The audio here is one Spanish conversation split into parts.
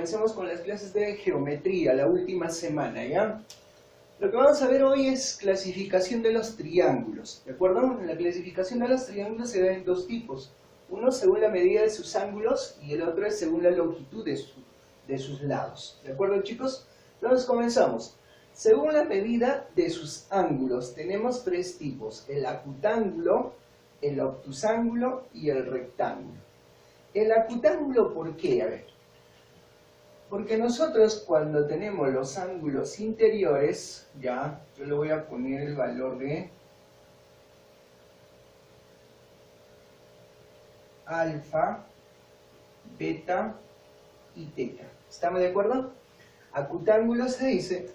comencemos con las clases de geometría, la última semana, ¿ya? Lo que vamos a ver hoy es clasificación de los triángulos, ¿de acuerdo? En la clasificación de los triángulos se ven dos tipos. Uno según la medida de sus ángulos y el otro es según la longitud de sus lados. ¿De acuerdo, chicos? Entonces comenzamos. Según la medida de sus ángulos tenemos tres tipos: el acutángulo, el obtusángulo y el rectángulo. El acutángulo, ¿por qué? A ver. Porque nosotros cuando tenemos los ángulos interiores, ya, yo le voy a poner el valor de alfa, beta y teta. ¿Estamos de acuerdo? Acutángulo se dice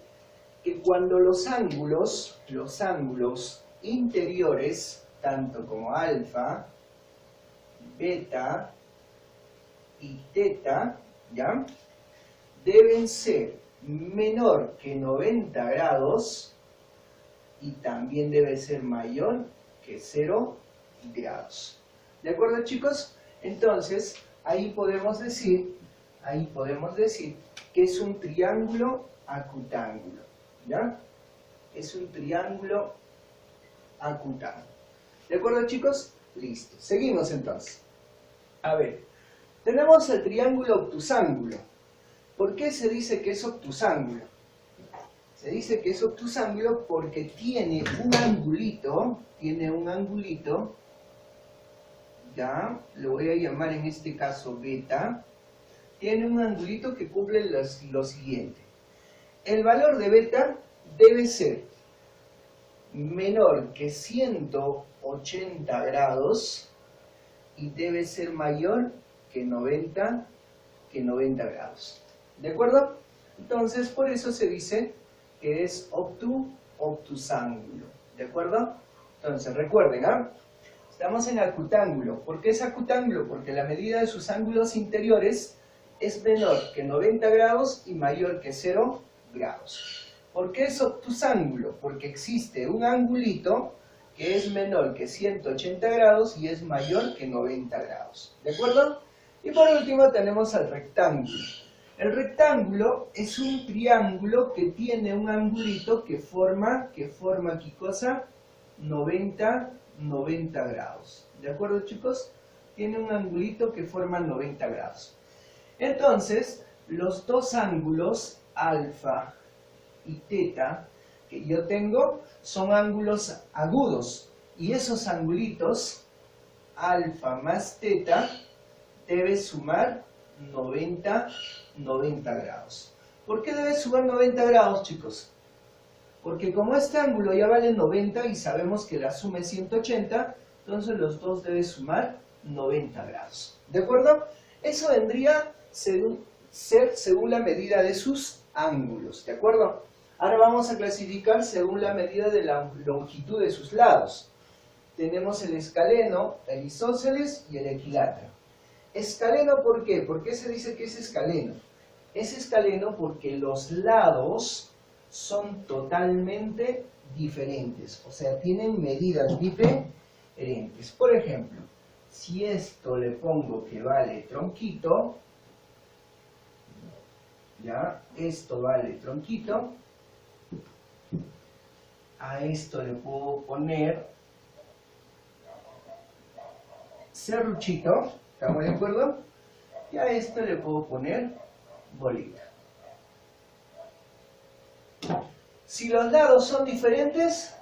que cuando los ángulos interiores, tanto como alfa, beta y teta, ¿ya?, deben ser menor que 90 grados y también debe ser mayor que 0 grados. ¿De acuerdo, chicos? Entonces, ahí podemos decir que es un triángulo acutángulo, ¿ya? Es un triángulo acutángulo. ¿De acuerdo, chicos? Listo. Seguimos entonces. A ver, tenemos el triángulo obtusángulo. ¿Por qué se dice que es obtusángulo? Se dice que es obtusángulo porque tiene un angulito, ya, lo voy a llamar en este caso beta, tiene un angulito que cumple lo siguiente. El valor de beta debe ser menor que 180 grados y debe ser mayor que 90 grados. ¿De acuerdo? Entonces, por eso se dice que es obtusángulo. ¿De acuerdo? Entonces, recuerden, ¿ah? Estamos en acutángulo. ¿Por qué es acutángulo? Porque la medida de sus ángulos interiores es menor que 90 grados y mayor que 0 grados. ¿Por qué es obtusángulo? Porque existe un angulito que es menor que 180 grados y es mayor que 90 grados. ¿De acuerdo? Y por último tenemos al rectángulo. El rectángulo es un triángulo que tiene un angulito que forma ¿qué cosa? 90 grados. ¿De acuerdo, chicos? Tiene un angulito que forma 90 grados. Entonces, los dos ángulos, alfa y teta, que yo tengo, son ángulos agudos. Y esos angulitos, alfa más teta, debe sumar 90 grados. ¿Por qué debe sumar 90 grados, chicos? Porque como este ángulo ya vale 90 y sabemos que la suma es 180, entonces los dos deben sumar 90 grados. ¿De acuerdo? Eso vendría a ser según la medida de sus ángulos. ¿De acuerdo? Ahora vamos a clasificar según la medida de la longitud de sus lados. Tenemos el escaleno, el isósceles y el equilátero. Escaleno, ¿por qué? ¿Por qué se dice que es escaleno? Es escaleno porque los lados son totalmente diferentes, o sea, tienen medidas diferentes. Por ejemplo, si esto le pongo que vale tronquito, ya, esto vale tronquito, a esto le puedo poner serruchito, ¿estamos de acuerdo? Y a esto le puedo poner bolita. Si los lados son diferentes,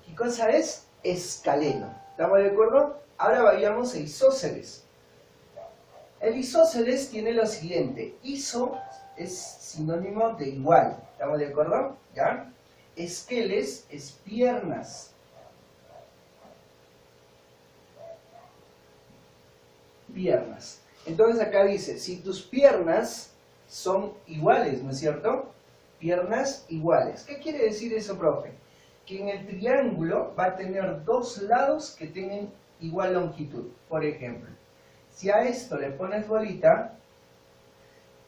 ¿qué cosa es? Escaleno. ¿Estamos de acuerdo? Ahora vayamos a isósceles. El isósceles tiene lo siguiente. Iso es sinónimo de igual. ¿Estamos de acuerdo? ¿Ya? Esqueles es piernas. Piernas. Entonces acá dice, si tus piernas son iguales, ¿no es cierto? Piernas iguales. ¿Qué quiere decir eso, profe? Que en el triángulo va a tener dos lados que tengan igual longitud. Por ejemplo, si a esto le pones bolita,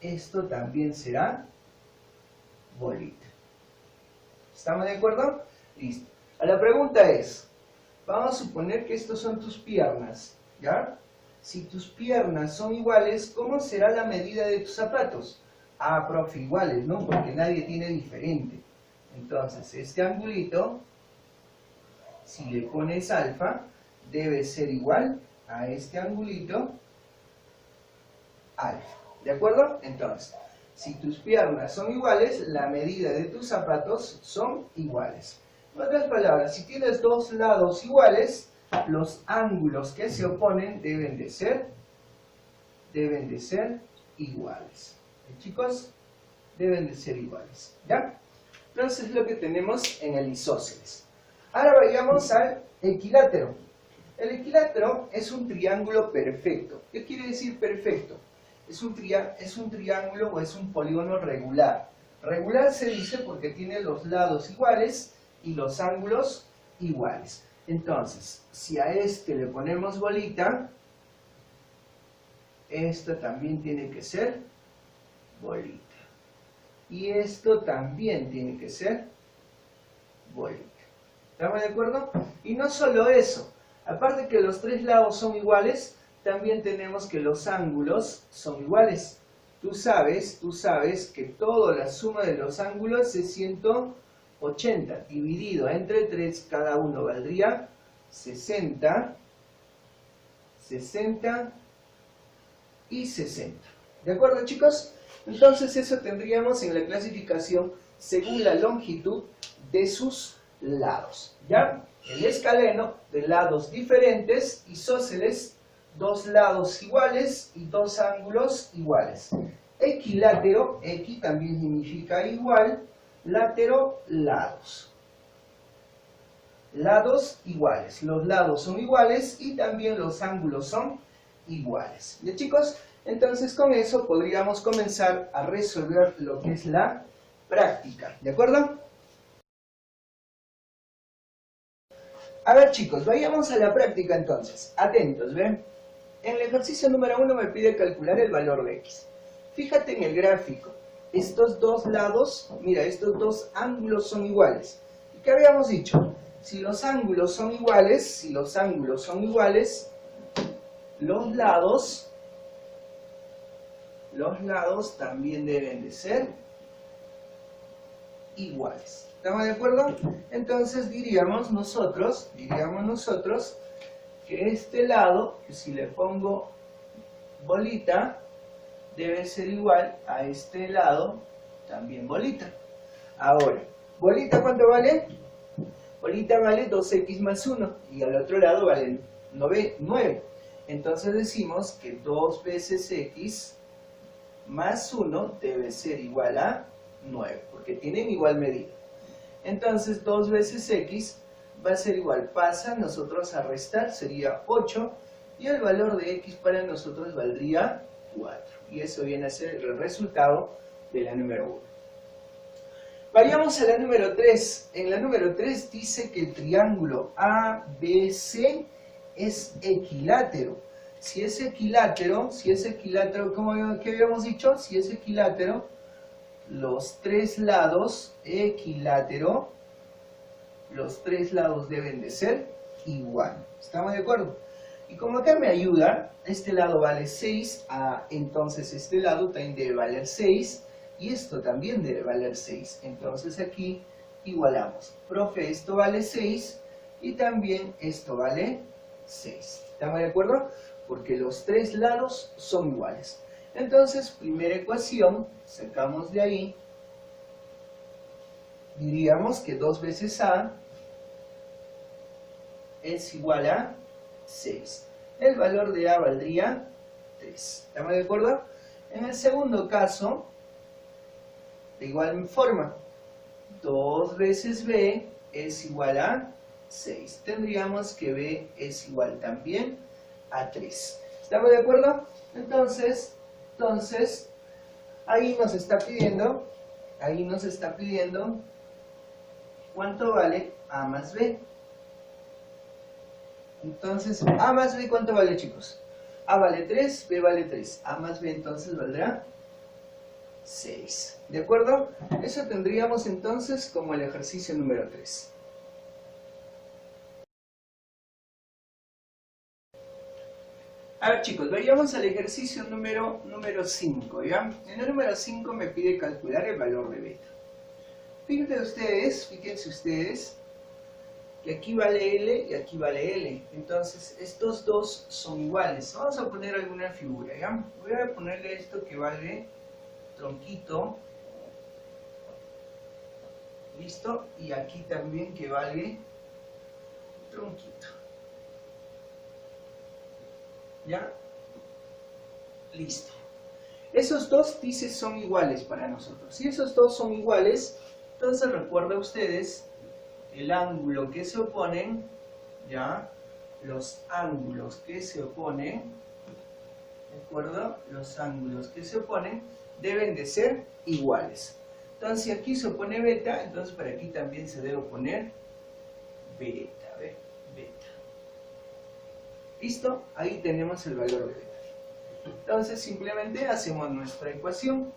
esto también será bolita. ¿Estamos de acuerdo? Listo. La pregunta es, vamos a suponer que estos son tus piernas, ¿ya? Si tus piernas son iguales, ¿cómo será la medida de tus zapatos? Ah, profe, iguales, ¿no? Porque nadie tiene diferente. Entonces, este angulito, si le pones alfa, debe ser igual a este angulito alfa. ¿De acuerdo? Entonces, si tus piernas son iguales, la medida de tus zapatos son iguales. En otras palabras, si tienes dos lados iguales, los ángulos que se oponen deben de ser iguales. Chicos, deben de ser iguales. ¿Ya? Entonces es lo que tenemos en el isósceles. Ahora vayamos al equilátero. El equilátero es un triángulo perfecto. ¿Qué quiere decir perfecto? Es un triángulo o es un polígono regular. Regular se dice porque tiene los lados iguales y los ángulos iguales. Entonces, si a este le ponemos bolita, esto también tiene que ser bolita. Y esto también tiene que ser bolita. ¿Estamos de acuerdo? Y no solo eso. Aparte que los tres lados son iguales, también tenemos que los ángulos son iguales. Tú sabes que toda la suma de los ángulos es 180. Dividido entre 3, cada uno valdría 60, 60 y 60. ¿De acuerdo, chicos? Entonces eso tendríamos en la clasificación según la longitud de sus lados. ¿Ya? El escaleno, de lados diferentes, isósceles, dos lados iguales y dos ángulos iguales. Equilátero, equi también significa igual, látero, lados. Lados iguales, los lados son iguales y también los ángulos son iguales. ¿Ya, chicos? Entonces con eso podríamos comenzar a resolver lo que es la práctica. ¿De acuerdo? A ver, chicos, vayamos a la práctica entonces. Atentos, ¿ven? En el ejercicio número 1 me pide calcular el valor de x. Fíjate en el gráfico. Estos dos lados, mira, estos dos ángulos son iguales. ¿Y qué habíamos dicho? Si los ángulos son iguales, los lados también deben de ser iguales. ¿Estamos de acuerdo? Entonces diríamos nosotros que este lado, que si le pongo bolita, debe ser igual a este lado, también bolita. Ahora, ¿bolita cuánto vale? Bolita vale 2x más 1, y al otro lado vale 9. Entonces decimos que 2 veces x más 1 debe ser igual a 9, porque tienen igual medida. Entonces 2 veces x va a ser igual, pasa nosotros a restar, sería 8, y el valor de x para nosotros valdría 4. Y eso viene a ser el resultado de la número 1. Vayamos a la número 3. En la número 3 dice que el triángulo ABC es equilátero. Si es equilátero, ¿qué habíamos dicho? Si es equilátero, los tres lados deben de ser igual. ¿Estamos de acuerdo? Y como acá me ayuda, este lado vale 6, entonces este lado también debe valer 6, y esto también debe valer 6. Entonces aquí igualamos. Profe, esto vale 6, y también esto vale 6. ¿Estamos de acuerdo? Porque los tres lados son iguales. Entonces, primera ecuación, sacamos de ahí, diríamos que 2 veces a es igual a 6. El valor de a valdría 3. ¿Estamos de acuerdo? En el segundo caso, de igual forma, 2 veces b es igual a 6. Tendríamos que b es igual también a 3. ¿Estamos de acuerdo? Entonces, ahí nos está pidiendo cuánto vale a más b. Entonces, a más b, ¿cuánto vale, chicos? A vale 3, b vale 3. A más b entonces valdrá 6. ¿De acuerdo? Eso tendríamos entonces como el ejercicio número 3. A ver chicos, vayamos al ejercicio número 5, ¿ya? En el número 5 me pide calcular el valor de beta. Fíjense ustedes, que aquí vale L y aquí vale L. Entonces, estos dos son iguales. Vamos a poner alguna figura, ¿ya? Voy a ponerle esto que vale tronquito. ¿Listo? Y aquí también que vale tronquito. ¿Ya? Listo. Esos dos dices son iguales para nosotros. Si esos dos son iguales, entonces recuerda ustedes el ángulo que se oponen, ¿ya? Los ángulos que se oponen, ¿de acuerdo? Los ángulos que se oponen deben de ser iguales. Entonces, si aquí se opone beta, entonces para aquí también se debe oponer beta, ¿ve? Beta. ¿Listo? Ahí tenemos el valor de beta. Entonces, simplemente hacemos nuestra ecuación,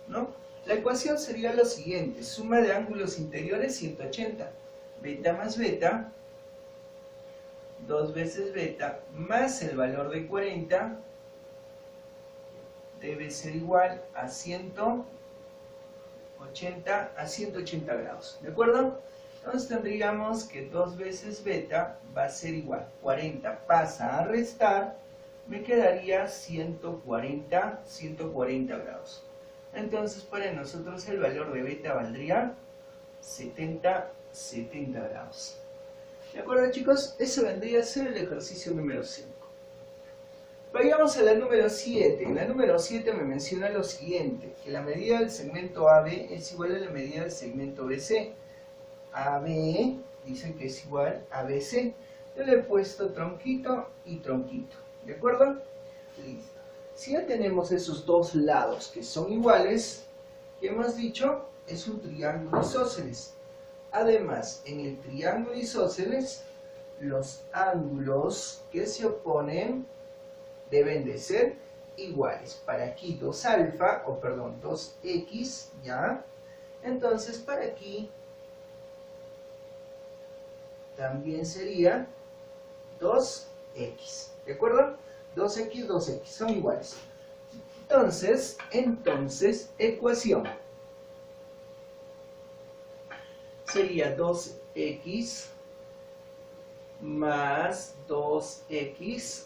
¿no? La ecuación sería lo siguiente: suma de ángulos interiores 180, beta más beta, 2 veces beta, más el valor de 40, debe ser igual a 180 grados, ¿de acuerdo? Entonces tendríamos que 2 veces beta va a ser igual, 40 pasa a restar, me quedaría 140 grados. Entonces para nosotros el valor de beta valdría 70 grados. ¿De acuerdo chicos? Eso vendría a ser el ejercicio número 5. Vayamos a la número 7. En la número 7 me menciona lo siguiente, que la medida del segmento AB es igual a la medida del segmento BC. AB dice que es igual a BC. Yo le he puesto tronquito y tronquito. ¿De acuerdo? Listo. Si ya tenemos esos dos lados que son iguales, ¿qué hemos dicho? Es un triángulo isósceles. Además, en el triángulo isósceles, los ángulos que se oponen deben de ser iguales. Para aquí 2 alfa, o perdón, 2x, ¿ya? Entonces, para aquí también sería 2x, ¿de acuerdo? 2x, 2x, son iguales. Entonces, ecuación sería 2x más 2x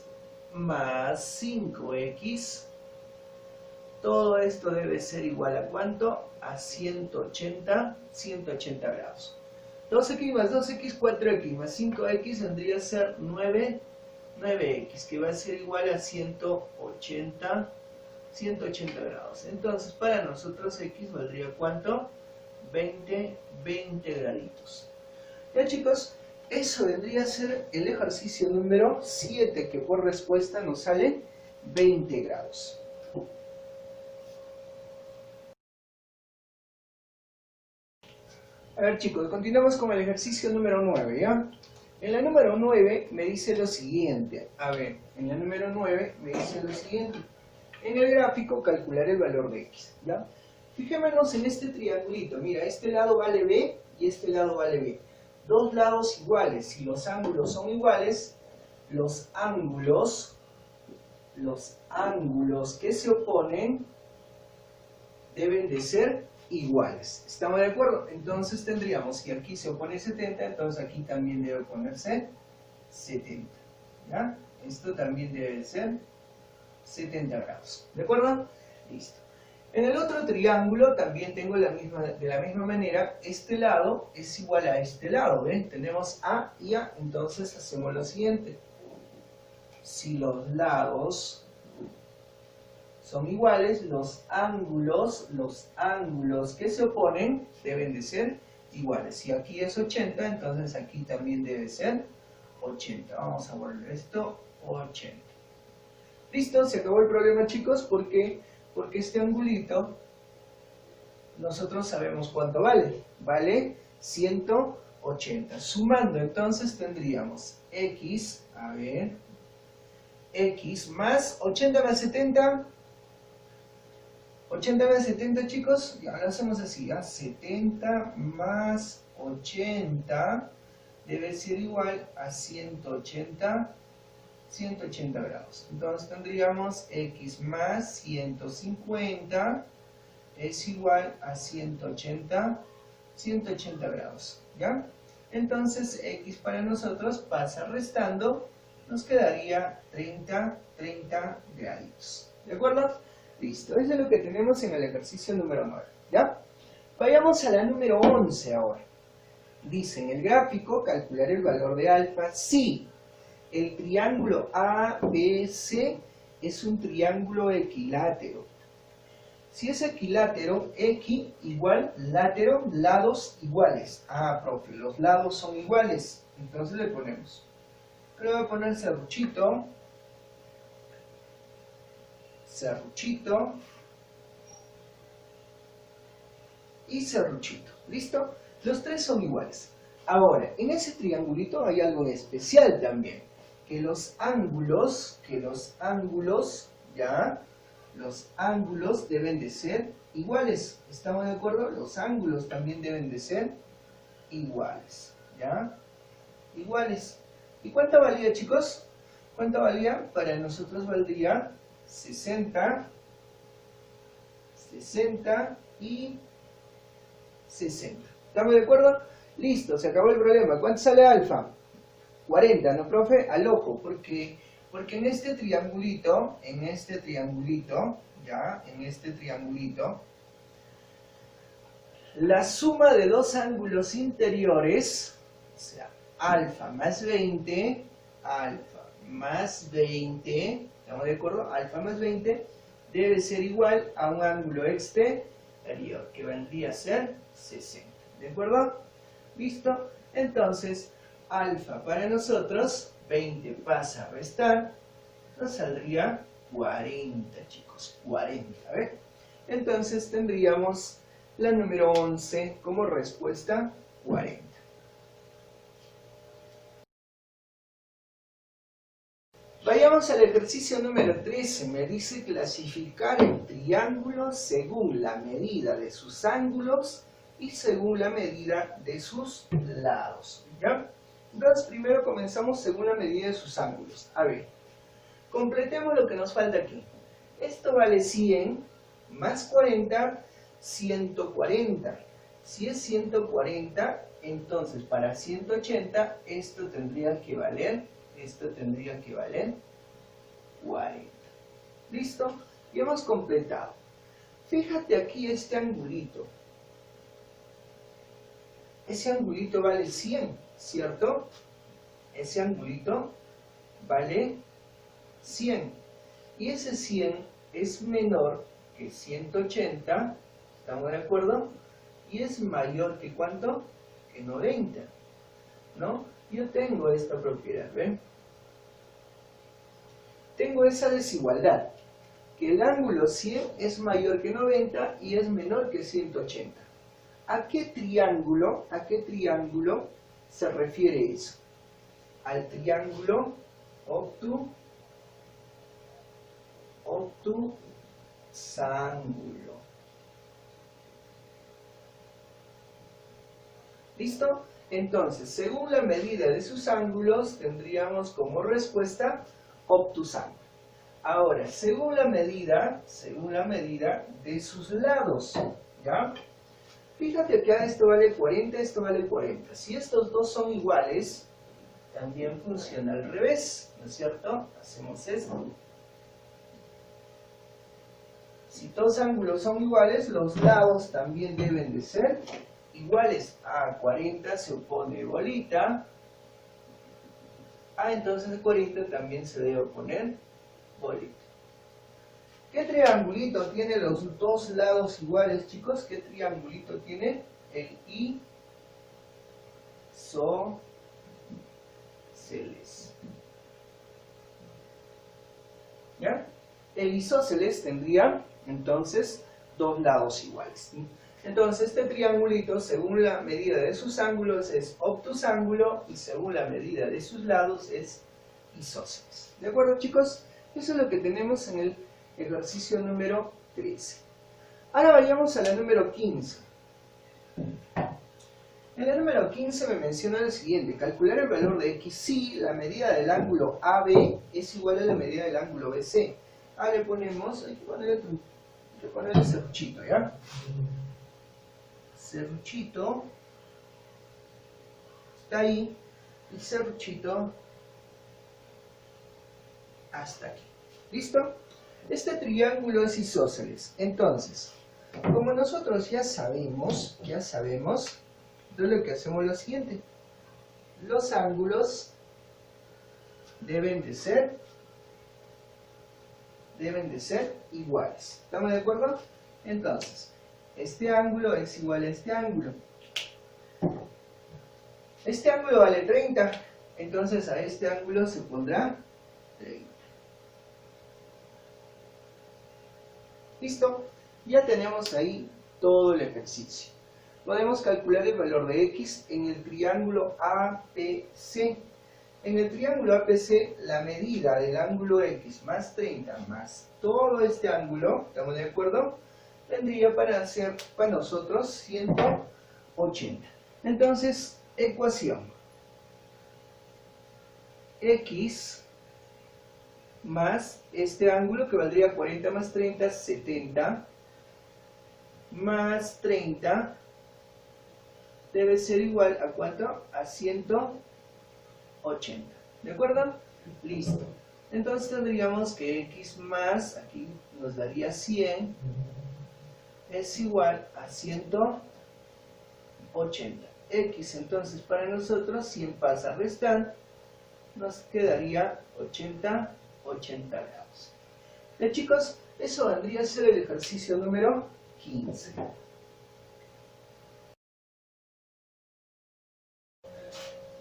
más 5x. Todo esto debe ser igual a ¿cuánto? A 180 grados. 2x más 2x, 4x más 5x vendría a ser 9x, que va a ser igual a 180 grados. Entonces, para nosotros x valdría ¿cuánto? 20 graditos. Ya chicos, eso vendría a ser el ejercicio número 7, que por respuesta nos sale 20 grados. A ver chicos, continuamos con el ejercicio número 9, ¿ya? En la número 9 me dice lo siguiente. A ver, en la número 9 me dice lo siguiente. En el gráfico calcular el valor de x, ¿ya? Fijémonos en este triangulito. Mira, este lado vale b y este lado vale b. Dos lados iguales. Si los ángulos son iguales, los ángulos que se oponen deben de ser iguales. ¿Estamos de acuerdo? Entonces tendríamos, si aquí se opone 70, entonces aquí también debe ponerse 70. ¿Ya? Esto también debe ser 70 grados. ¿De acuerdo? Listo. En el otro triángulo también tengo de la misma manera, este lado es igual a este lado. ¿Ven? Tenemos A y A, entonces hacemos lo siguiente. Si los lados son iguales, los ángulos que se oponen deben de ser iguales. Si aquí es 80, entonces aquí también debe ser 80. Vamos a volver esto 80. ¿Listo? Se acabó el problema, chicos. ¿Por qué? Porque este angulito nosotros sabemos cuánto vale. Vale 180. Sumando, entonces tendríamos x, a ver, x más 80 más 70. 80 más 70, chicos, y ahora hacemos así, ¿ya? 70 más 80 debe ser igual a 180 180 grados. Entonces tendríamos x más 150 es igual a 180 grados, ¿ya? Entonces x para nosotros pasa restando, nos quedaría 30 grados, ¿de acuerdo? Listo, eso es lo que tenemos en el ejercicio número 9, ¿ya? Vayamos a la número 11 ahora. Dice en el gráfico, calcular el valor de alfa si el triángulo ABC es un triángulo equilátero. Si es equilátero, equi igual látero, lados iguales. Ah, profe, los lados son iguales. Entonces le ponemos. Le voy a poner serruchito. Serruchito. Y serruchito. ¿Listo? Los tres son iguales. Ahora, en ese triangulito hay algo especial también. Que los ángulos, ¿ya? Los ángulos deben de ser iguales. ¿Estamos de acuerdo? Los ángulos también deben de ser iguales. ¿Ya? Iguales. ¿Y cuánto valía, chicos? ¿Cuánto valía? Para nosotros valdría 60 y 60. ¿Estamos de acuerdo? Listo, se acabó el problema. ¿Cuánto sale alfa? 40, ¿no, profe? Al ojo, porque en este triangulito, ¿ya? En este triangulito, la suma de dos ángulos interiores, o sea, alfa más 20, ¿estamos de acuerdo? Alfa más 20 debe ser igual a un ángulo exterior, que vendría a ser 60, ¿de acuerdo? ¿Listo? Entonces, alfa para nosotros, 20 pasa a restar, nos saldría 40, chicos, 40, ¿ves? Entonces tendríamos la número 11 como respuesta, 40. Vayamos al ejercicio número 13, me dice clasificar el triángulo según la medida de sus ángulos y según la medida de sus lados, ¿ya? Entonces primero comenzamos según la medida de sus ángulos. A ver, completemos lo que nos falta aquí. Esto vale 100 más 40, 140. Si es 140, entonces para 180 esto tendría que valer 40. ¿Listo? Y hemos completado. Fíjate aquí este angulito. Ese angulito vale 100, ¿cierto? Ese angulito vale 100. Y ese 100 es menor que 180, ¿estamos de acuerdo? Y es mayor que ¿cuánto? Que 90, ¿no? Yo tengo esta propiedad, ¿ven? Tengo esa desigualdad, que el ángulo 100 es mayor que 90 y es menor que 180. ¿A qué triángulo se refiere eso? Al triángulo obtusángulo. ¿Listo? Entonces, según la medida de sus ángulos, tendríamos como respuesta obtusángulo. Ahora, según la medida de sus lados, ¿ya? Fíjate que esto vale 40, esto vale 40. Si estos dos son iguales, también funciona al revés, ¿no es cierto? Hacemos esto. Si dos ángulos son iguales, los lados también deben de ser iguales. A 40 se opone bolita. Entonces 40 también se debe oponer bolita. ¿Qué triangulito tiene los dos lados iguales, chicos? ¿Qué triangulito tiene? El isósceles. ¿Ya? El isósceles tendría, entonces, dos lados iguales. Entonces, este triangulito, según la medida de sus ángulos, es obtusángulo y según la medida de sus lados es isósceles. ¿De acuerdo, chicos? Eso es lo que tenemos en el ejercicio número 13. Ahora vayamos a la número 15. En el número 15 me menciona lo siguiente: calcular el valor de x si la medida del ángulo AB es igual a la medida del ángulo BC. Le ponemos, hay que ponerle serruchito, ¿ya? Serruchito, está ahí, y serruchito hasta aquí. ¿Listo? Este triángulo es isósceles. Entonces, como nosotros ya sabemos, entonces lo que hacemos es lo siguiente: los ángulos deben de ser iguales. ¿Estamos de acuerdo? Entonces, este ángulo es igual a este ángulo. Este ángulo vale 30, entonces a este ángulo se pondrá 30. ¿Listo? Ya tenemos ahí todo el ejercicio. Podemos calcular el valor de x en el triángulo APC. En el triángulo APC, la medida del ángulo x más 30 más todo este ángulo, ¿estamos de acuerdo?, tendría para ser para nosotros 180. Entonces, ecuación: x más este ángulo, que valdría 40 más 30, 70, más 30, debe ser igual a ¿cuánto? A 180. ¿De acuerdo? Listo. Entonces tendríamos que x más, aquí nos daría 100, es igual a 180. X entonces para nosotros, 100 pasa a restar, nos quedaría 80 grados. Chicos, eso vendría a ser el ejercicio número 15.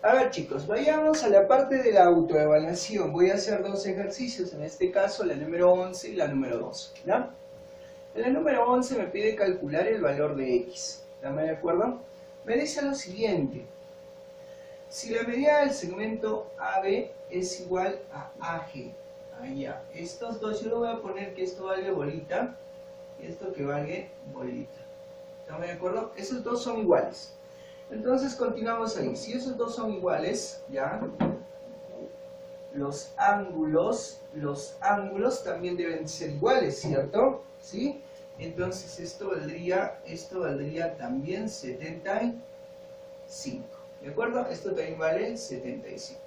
A ver, chicos, vayamos a la parte de la autoevaluación. Voy a hacer dos ejercicios, en este caso la número 11 y la número 12, ¿ya? En la número 11 me pide calcular el valor de x. ¿Estamos de acuerdo? Me dice lo siguiente: si la medida del segmento AB es igual a AG, allá, estos dos, yo lo voy a poner que esto valga bolita y esto que valga bolita. ¿Estamos de acuerdo? Esos dos son iguales. Entonces continuamos ahí. Si esos dos son iguales, ya, los ángulos también deben ser iguales, ¿cierto? ¿Sí? Entonces esto valdría también 75. ¿De acuerdo? Esto también vale 75.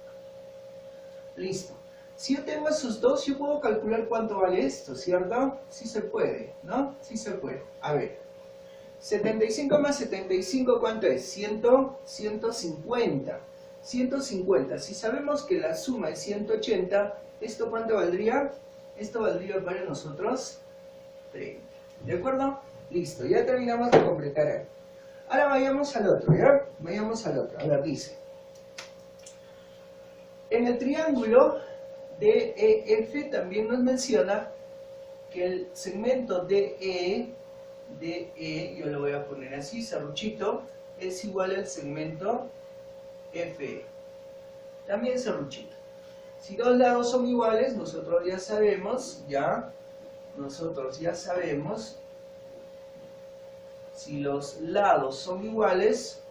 Listo. Si yo tengo esos dos, yo puedo calcular cuánto vale esto, ¿cierto? Sí se puede, ¿no? Sí se puede. A ver. 75 más 75, ¿cuánto es? 150. 150. Si sabemos que la suma es 180, ¿esto cuánto valdría? Esto valdría para nosotros 30. ¿De acuerdo? Listo, ya terminamos de completar ahí. Ahora vayamos al otro, ¿ya? Vayamos al otro. A ver, dice: en el triángulo DEF también nos menciona que el segmento DE, yo lo voy a poner así, serruchito, es igual al segmento FE. También serruchito. Si dos lados son iguales, nosotros ya sabemos, si los lados son iguales,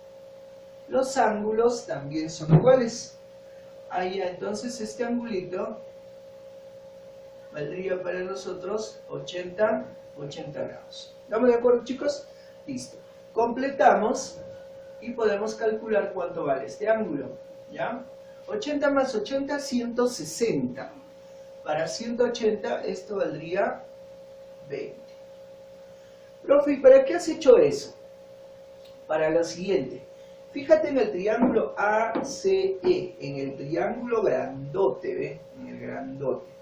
los ángulos también son iguales. Ahí entonces este angulito valdría para nosotros 80 grados. ¿Estamos de acuerdo, chicos? Listo. Completamos y podemos calcular cuánto vale este ángulo, ¿ya? 80 más 80, 160. Para 180 esto valdría 20. Profe, ¿y para qué has hecho eso? Para lo siguiente. Fíjate en el triángulo ACE, en el triángulo grandote, ¿ve? En el grandote.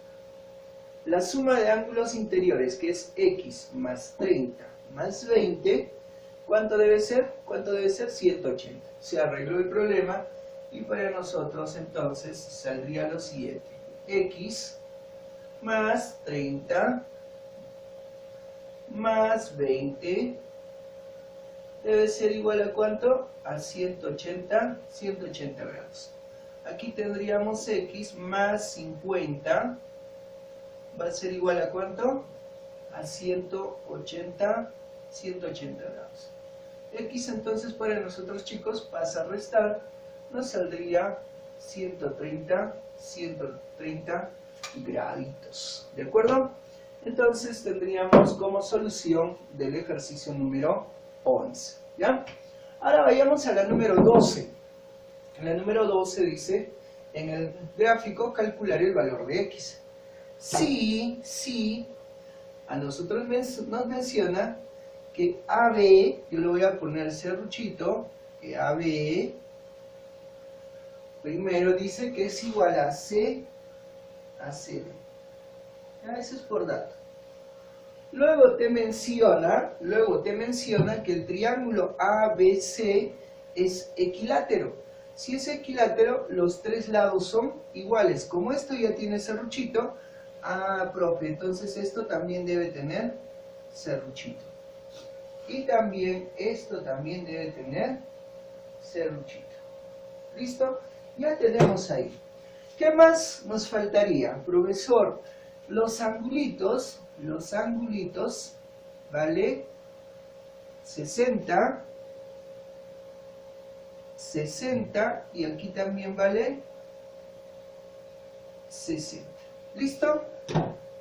La suma de ángulos interiores, que es x más 30 más 20, ¿cuánto debe ser? 180. Se arregló el problema y para nosotros entonces saldría lo siguiente: x más 30 más 20 debe ser igual a ¿cuánto? A 180 grados. Aquí tendríamos x más 50 va a ser igual a ¿cuánto? A 180 grados. X entonces para nosotros, chicos, pasa a restar, nos saldría 130 graditos, ¿de acuerdo? Entonces tendríamos como solución del ejercicio número 11, ¿ya? Ahora vayamos a la número 12. La número 12 dice, en el gráfico calcular el valor de X. Sí, a nosotros nos menciona que AB, yo le voy a poner serruchito, que AB, primero dice que es igual a C a CD. Ya, eso es por dato. Luego te menciona que el triángulo ABC es equilátero. Si es equilátero, los tres lados son iguales. Como esto ya tiene serruchito, profe, entonces esto también debe tener serruchito. Y también esto también debe tener serruchito. ¿Listo? Ya tenemos ahí. ¿Qué más nos faltaría? Profesor, los angulitos, ¿vale? 60 y aquí también vale 60. ¿Listo?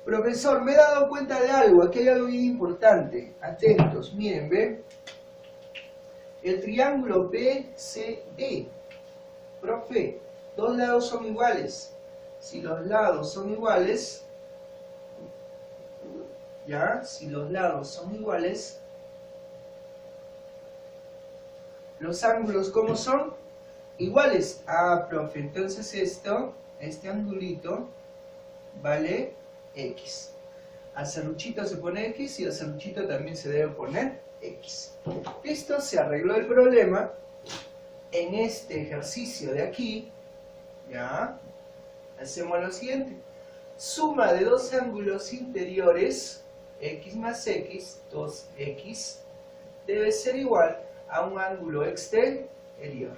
Profesor, me he dado cuenta de algo, aquí hay algo bien importante. Atentos, miren, ¿ven? El triángulo BCD. Profe, dos lados son iguales. Si los lados son iguales, si los lados son iguales, los ángulos, ¿cómo son? Iguales. Profe, entonces este angulito vale X. A serruchito se pone X y a serruchito también se debe poner X. Listo, se arregló el problema. En este ejercicio de aquí, ya, hacemos lo siguiente. Suma de dos ángulos interiores, X más X, 2X, debe ser igual a un ángulo exterior.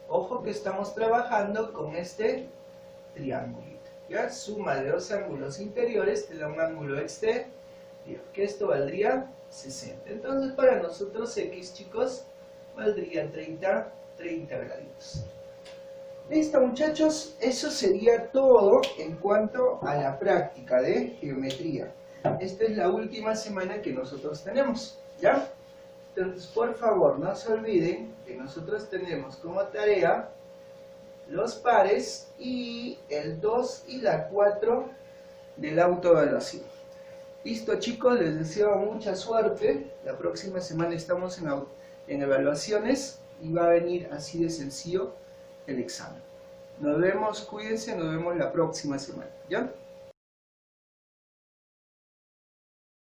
Ojo que estamos trabajando con este triángulo. ¿Ya? Suma de dos ángulos interiores te da un ángulo exterior, que esto valdría 60. Entonces para nosotros X, chicos, valdría 30 graditos. Listo, muchachos, eso sería todo en cuanto a la práctica de geometría. Esta es la última semana que nosotros tenemos, ¿ya? Entonces, por favor, no se olviden que nosotros tenemos como tarea los pares y el 2 y la 4 de la autoevaluación. Listo, chicos, les deseo mucha suerte. La próxima semana estamos en evaluaciones y va a venir así de sencillo el examen. Nos vemos, cuídense, nos vemos la próxima semana, ¿ya?